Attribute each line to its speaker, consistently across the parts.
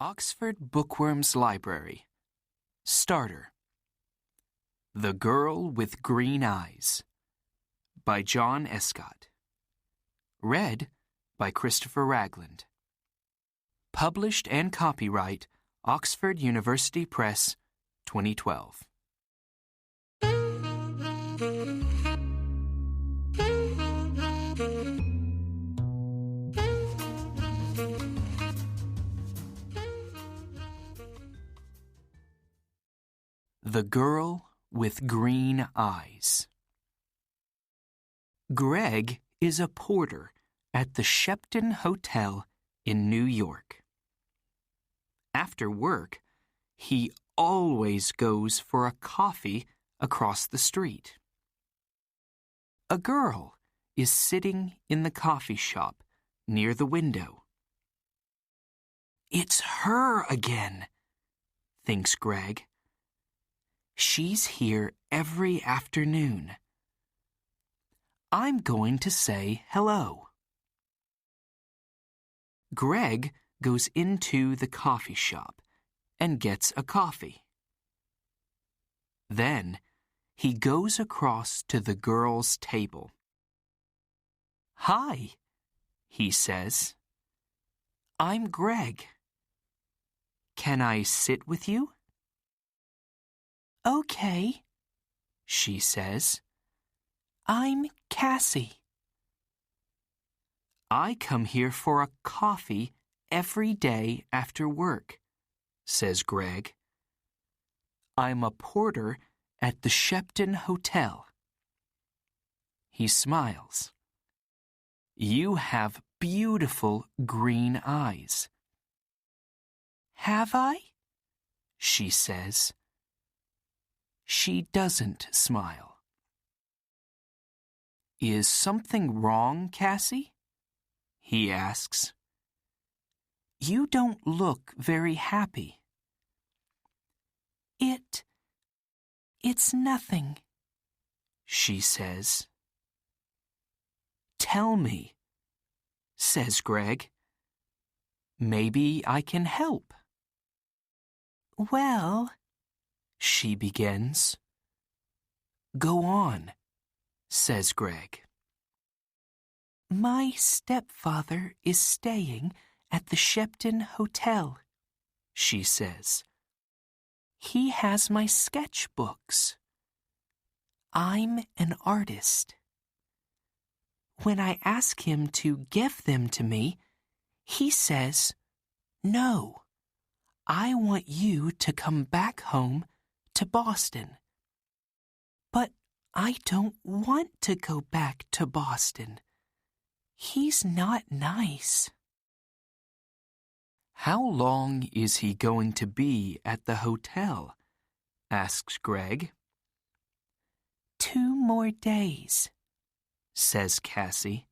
Speaker 1: Oxford Bookworm's Library. Starter. The Girl with Green Eyes by John Escott. Read by Christopher Ragland. Published and copyright Oxford University Press, 2012. The Girl with Green Eyes. Greg is a porter at the Shepton Hotel in New York. After work, he always goes for a coffee across the street. A girl is sitting in the coffee shop near the window. "It's her again," thinks Greg. "She's here every afternoon. I'm going to say hello." Greg goes into the coffee shop and gets a coffee. Then he goes across to the girl's table. "Hi," he says. "I'm Greg. Can I sit with you?" "Okay," she says. "I'm Cassie." "I come here for a coffee every day after work," says Greg. "I'm a porter at the Shepton Hotel." He smiles. "You have beautiful green eyes." "Have I?" she says. She doesn't smile. "Is something wrong, Cassie?" he asks. "You don't look very happy." It's nothing," she says. "Tell me," says Greg. "Maybe I can help." "Well," she begins. "Go on," says Greg. "My stepfather is staying at the Shepton Hotel," she says. "He has my sketchbooks. I'm an artist. When I ask him to give them to me, he says, 'No, I want you to come back home to Boston.' But I don't want to go back to Boston. He's not nice." "How long is he going to be at the hotel?" asks Greg. 2 more days, says Cassie.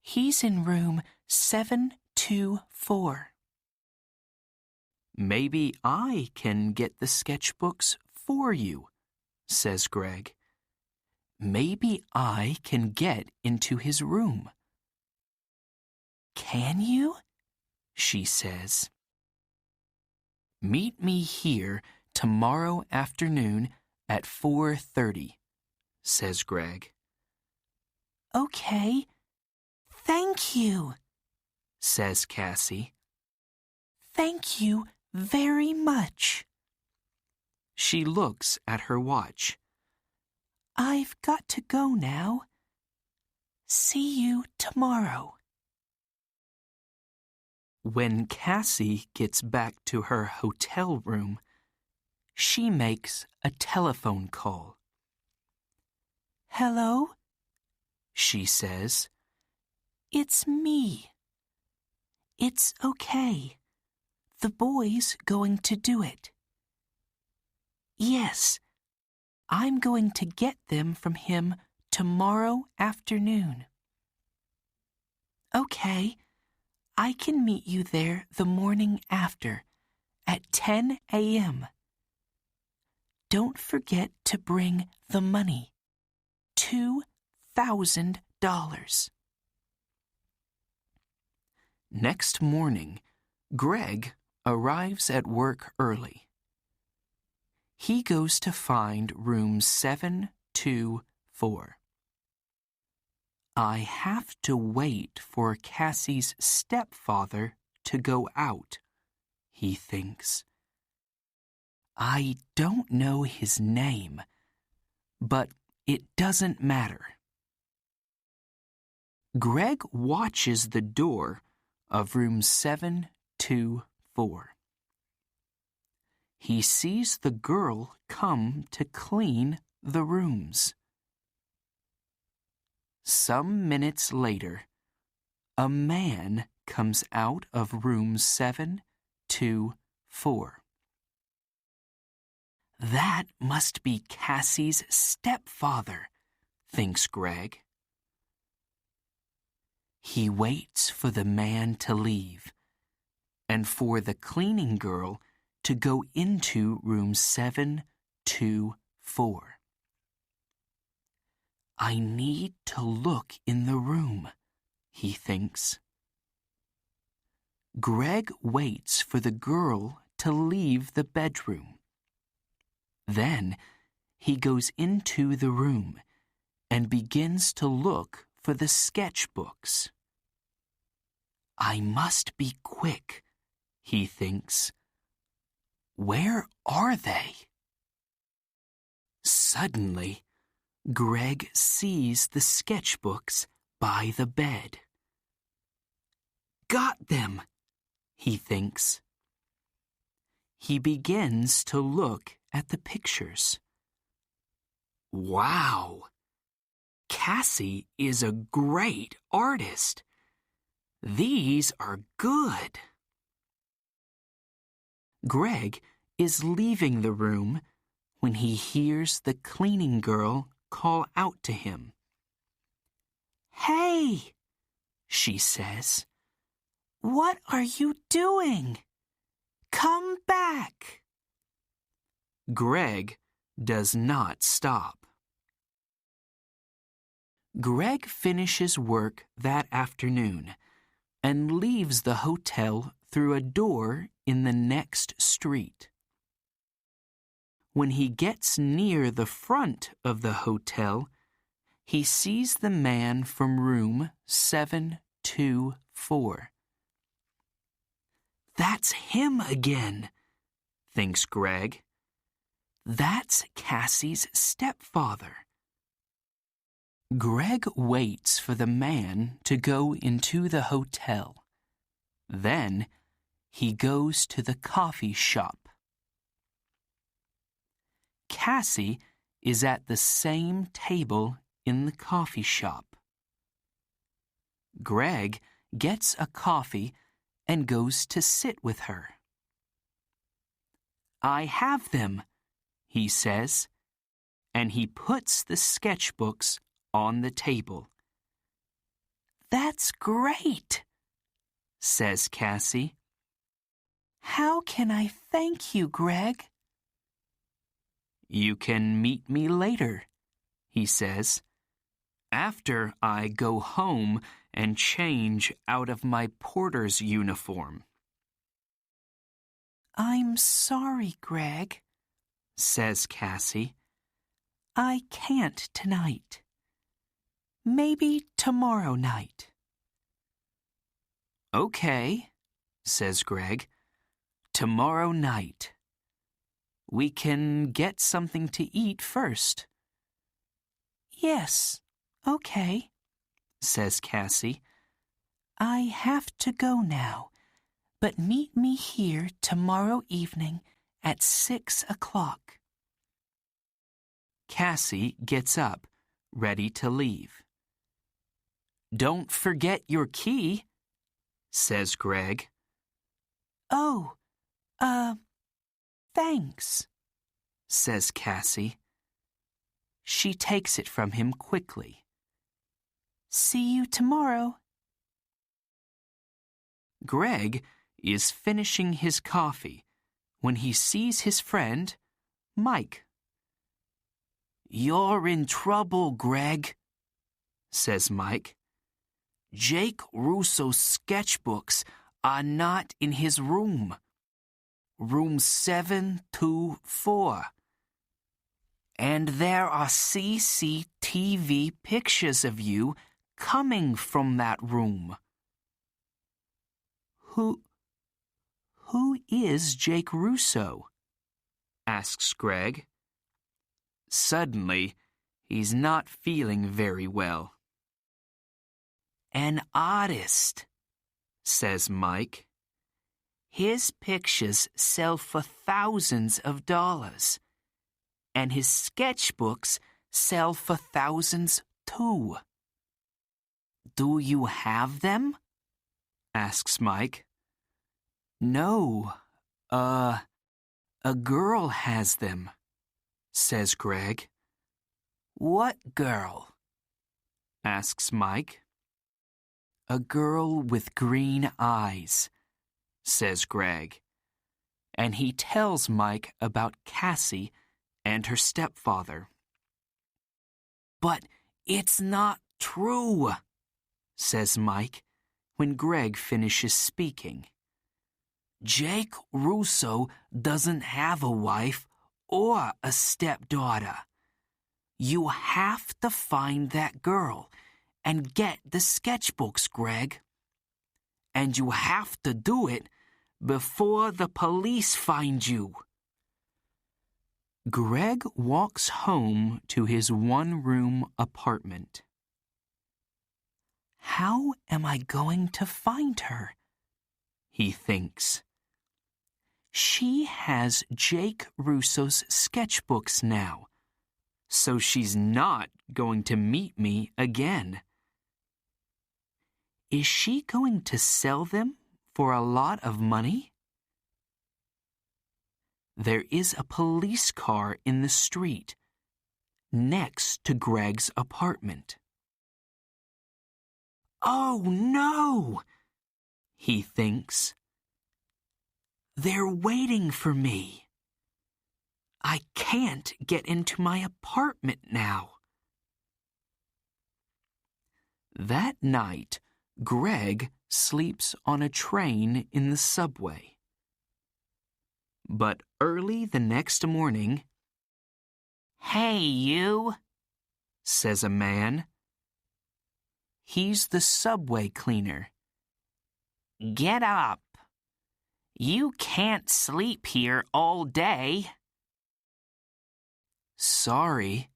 Speaker 1: "He's in room 724. "Maybe I can get the sketchbooks for you," says Greg. "Maybe I can get into his room." "Can you?" she says. "Meet me here tomorrow afternoon at 4:30, says Greg. "Okay. Thank you," says Cassie. "Thank you very much." She looks at her watch. "I've got to go now. See you tomorrow." When Cassie gets back to her hotel room, she makes a telephone call. "Hello?" she says. "It's me. It's okay. The boy's going to do it." "Yes, I'm going to get them from him tomorrow afternoon." "Okay, I can meet you there the morning after, at 10 a.m. Don't forget to bring the money, $2,000. Next morning, Greg arrives at work early. He goes to find room 724. I have to wait for Cassie's stepfather to go out, he thinks. I don't know his name, but it doesn't matter. Greg watches the door of room 724. He sees the girl come to clean the rooms. Some minutes later, a man comes out of room 724. That must be Cassie's stepfather, thinks Greg. He waits for the man to leave and for the cleaning girl to go into room 724. I need to look in the room, he thinks. Greg waits for the girl to leave the bedroom. Then he goes into the room and begins to look for the sketchbooks. I must be quick, he thinks. Where are they? Suddenly, Greg sees the sketchbooks by the bed. Got them, he thinks. He begins to look at the pictures. Wow! Cassie is a great artist. These are good. Greg is leaving the room when he hears the cleaning girl call out to him. Hey, she says, what are you doing? Come back. Greg does not stop. Greg finishes work that afternoon and leaves the hotel through a door in the next street. When he gets near the front of the hotel, he sees the man from room 724. That's him again, thinks Greg. That's Cassie's stepfather. Greg waits for the man to go into the hotel. Then he goes to the coffee shop. Cassie is at the same table in the coffee shop. Greg gets a coffee and goes to sit with her. I have them, he says, and he puts the sketchbooks on the table. That's great, says Cassie. How can I thank you, Greg? You can meet me later, he says, after I go home and change out of my porter's uniform. I'm sorry, Greg, says Cassie. I can't tonight. Maybe tomorrow night. Okay, says Greg. Tomorrow night. We can get something to eat first. Yes, okay, says Cassie. I have to go now, but meet me here tomorrow evening at 6 o'clock. Cassie gets up, ready to leave. Don't forget your key, says Greg. Oh, thanks, says Cassie. She takes it from him quickly. See you tomorrow. Greg is finishing his coffee when he sees his friend, Mike. You're in trouble, Greg, says Mike. Jake Russo's sketchbooks are not in his room. room 724. And there are CCTV pictures of you coming from that room. Who is Jake Russo? Asks Greg. Suddenly, he's not feeling very well. An artist, says Mike. His pictures sell for thousands of dollars, and his sketchbooks sell for thousands too. Do you have them? Asks Mike. No, a girl has them, says Greg. What girl? Asks Mike. A girl with green eyes, says Greg. And he tells Mike about Cassie and her stepfather. But it's not true, says Mike when Greg finishes speaking. Jake Russo doesn't have a wife or a stepdaughter. You have to find that girl and get the sketchbooks, Greg. And you have to do it before the police find you. Greg walks home to his one-room apartment. How am I going to find her? He thinks. She has Jake Russo's sketchbooks now, so she's not going to meet me again. Is she going to sell them for a lot of money? There is a police car in the street, next to Greg's apartment. Oh no, he thinks. They're waiting for me. I can't get into my apartment now. That night, Greg sleeps on a train in the subway. But early the next morning, "Hey, you," says a man. He's the subway cleaner. "Get up. You can't sleep here all day." Sorry,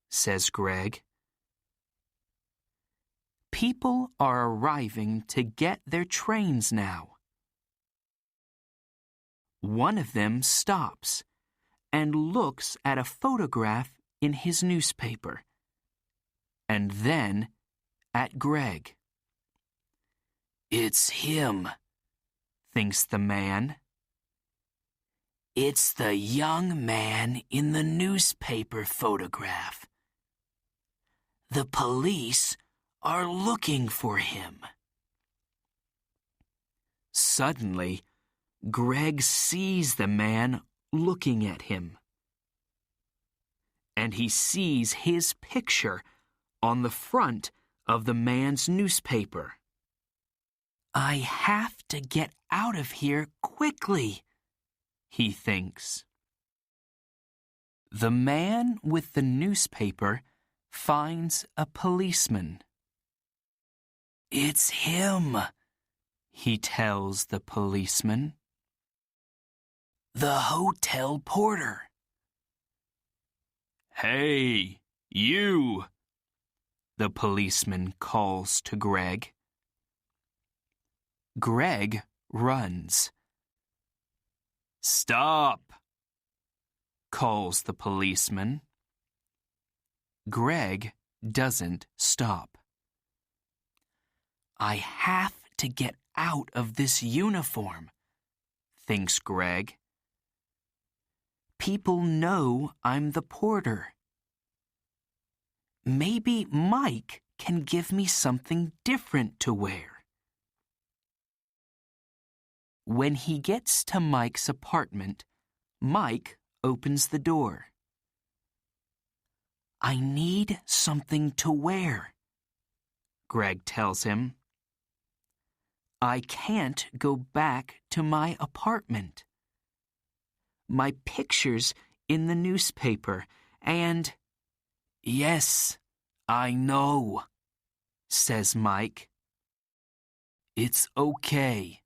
Speaker 1: says Greg. People are arriving to get their trains now. One of them stops and looks at a photograph in his newspaper, and then at Greg. It's him, thinks the man. It's the young man in the newspaper photograph. The police are looking for him. Suddenly, Greg sees the man looking at him. And he sees his picture on the front of the man's newspaper. I have to get out of here quickly, he thinks. The man with the newspaper finds a policeman. It's him, he tells the policeman. The hotel porter. Hey, you, the policeman calls to Greg. Greg runs. Stop, calls the policeman. Greg doesn't stop. I have to get out of this uniform, thinks Greg. People know I'm the porter. Maybe Mike can give me something different to wear. When he gets to Mike's apartment, Mike opens the door. I need something to wear, Greg tells him. I can't go back to my apartment. my picture's in the newspaper, and—" "Yes, I know," says Mike. "It's okay.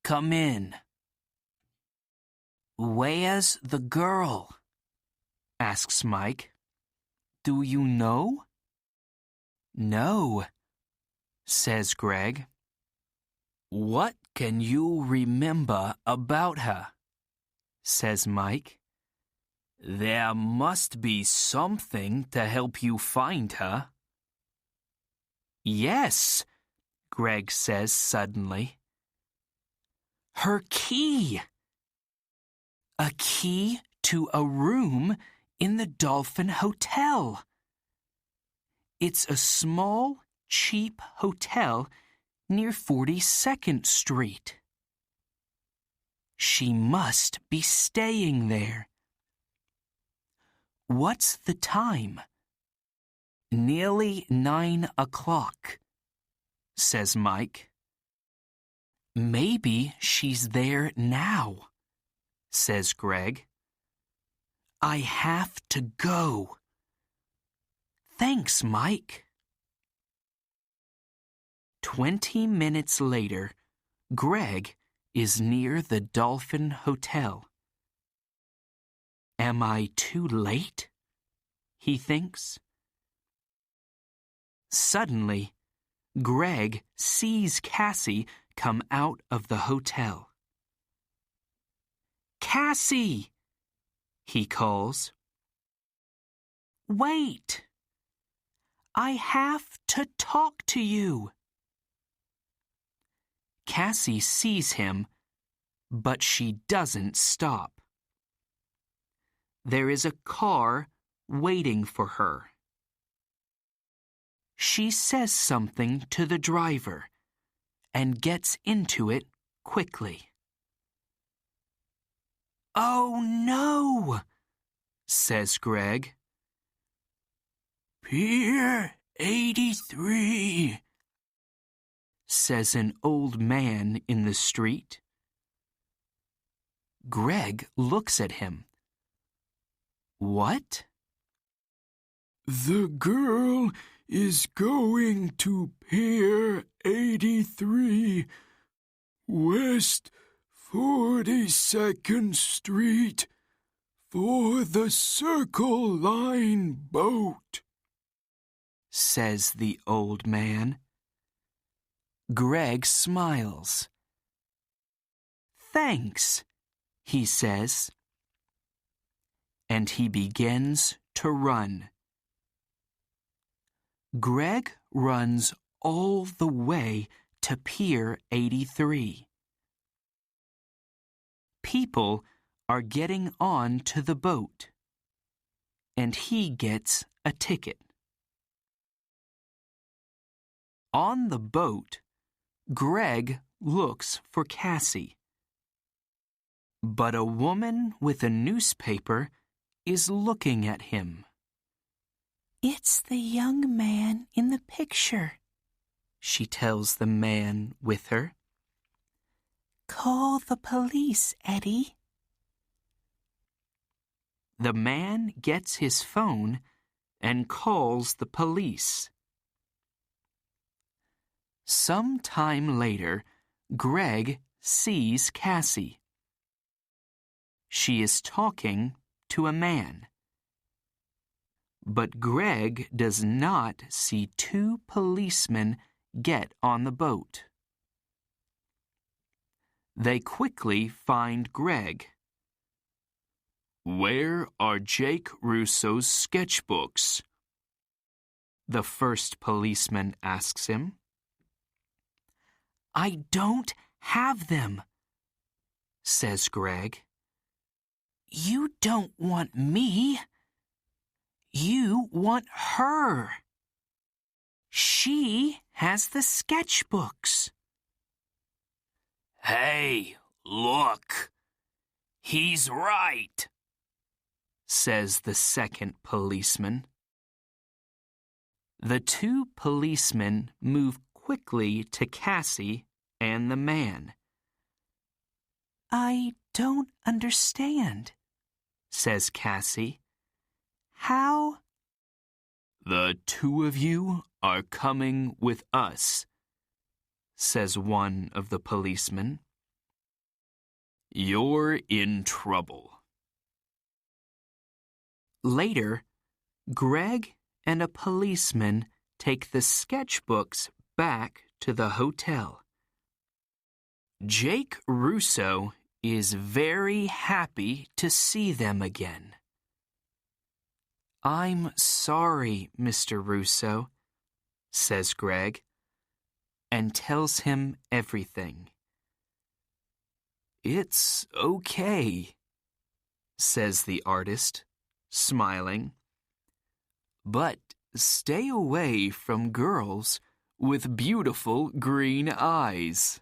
Speaker 1: Come in." "Where's the girl?" asks Mike. "Do you know?" "No," says Greg. "What can you remember about her?" says Mike. "There must be something to help you find her." "Yes," Greg says suddenly. "Her key! A key to a room in the Dolphin Hotel. It's a small, cheap hotel near 42nd Street. She must be staying there." "What's the time?" "Nearly 9 o'clock, says Mike. "Maybe she's there now," says Greg. "I have to go." "Thanks, Mike." 20 minutes later, Greg is near the Dolphin Hotel. "Am I too late?" he thinks. Suddenly, Greg sees Cassie come out of the hotel. "Cassie!" he calls. "Wait! I have to talk to you." Cassie sees him, but she doesn't stop. There is a car waiting for her. She says something to the driver and gets into it quickly. "Oh no!" says Greg. "Pier 83, says an old man in the street. Greg looks at him. "What?" "The girl is going to Pier 83, West 42nd Street, for the Circle Line boat," says the old man. Greg smiles. "Thanks," he says. And he begins to run. Greg runs all the way to Pier 83. People are getting on to the boat, and he gets a ticket. On the boat, Greg looks for Cassie. But a woman with a newspaper is looking at him. "It's the young man in the picture," she tells the man with her. "Call the police, Eddie." The man gets his phone and calls the police. Some time later, Greg sees Cassie. She is talking to a man. But Greg does not see two policemen get on the boat. They quickly find Greg. "Where are Jake Russo's sketchbooks?" the first policeman asks him. "I don't have them," says Greg. "You don't want me. You want her. She has the sketchbooks." "Hey, look! He's right," says the second policeman. The two policemen move quickly to Cassie and the man. "I don't understand, says Cassie. How? The two of you are coming with us, says one of the policemen. You're in trouble. Later, Greg and a policeman take the sketchbooks back to the hotel. Jake Russo is very happy to see them again. I'm sorry, Mr. Russo, says Greg, and tells him everything. It's okay, says the artist, smiling. But stay away from girls with beautiful green eyes.